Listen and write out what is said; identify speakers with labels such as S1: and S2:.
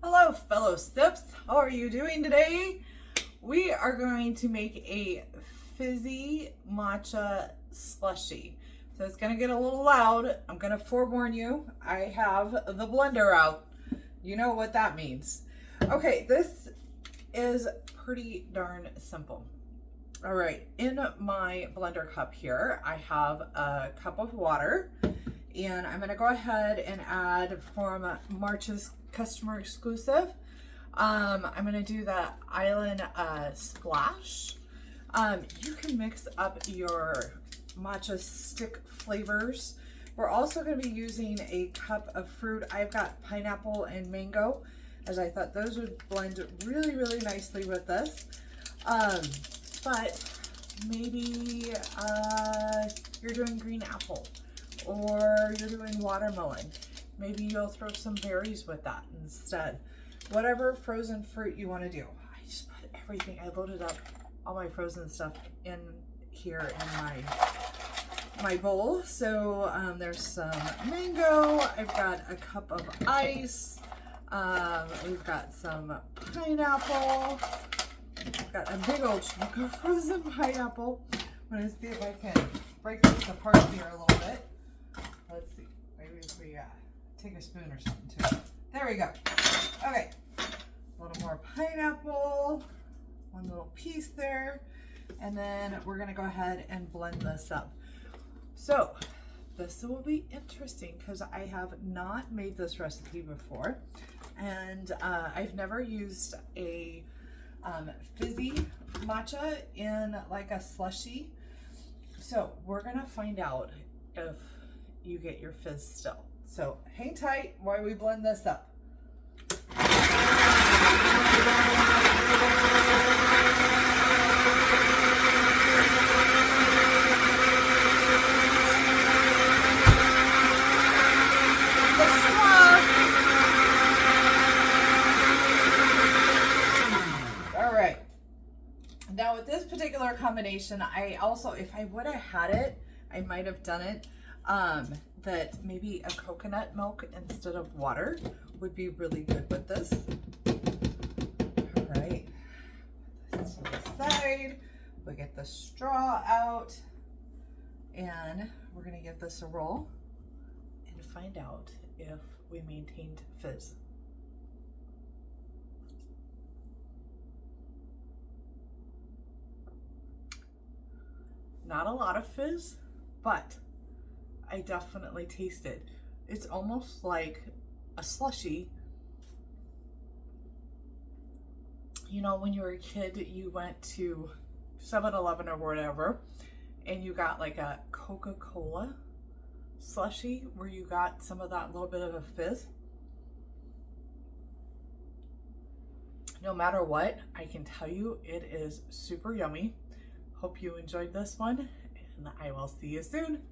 S1: Hello, fellow sips. How are you doing today? We are going to make a fizzy matcha slushie. So it's going to get a little loud. I'm going to forewarn you. I have the blender out. You know what that means. Okay, this is pretty darn simple. All right, in my blender cup here, I have a cup of water. And I'm going to go ahead and add from March's customer exclusive. I'm going to do the Island Splash. You can mix up your matcha stick flavors. We're also going to be using a cup of fruit. I've got pineapple and mango, as I thought those would blend really, really nicely with this. But maybe you're doing green apple, or you're doing watermelon. Maybe you'll throw some berries with that instead. Whatever frozen fruit you want to do. I just put everything, I loaded up all my frozen stuff in here in my bowl. So there's some mango, I've got a cup of ice, we've got some pineapple, I've got a big old chunk of frozen pineapple. I'm going to see if I can break this apart here a little bit. Let's see, maybe if we take a spoon or something too. There we go. Okay, a little more pineapple, one little piece there, and then we're gonna go ahead and blend this up. So this will be interesting because I have not made this recipe before, and I've never used a fizzy matcha in like a slushie. So we're gonna find out if you get your fizz still. So hang tight while we blend this up. All right. Now with this particular combination, I also, if I would have had it, I might have done it, that maybe a coconut milk instead of water would be really good with this. All right, put this to the side. We'll get the straw out, and we're gonna give this a roll and find out if we maintained fizz. Not a lot of fizz, but I definitely taste it. It's almost like a slushie. You know, when you were a kid, you went to 7-Eleven or whatever, and you got like a Coca-Cola slushie where you got some of that little bit of a fizz. No matter what, I can tell you it is super yummy. Hope you enjoyed this one, and I will see you soon.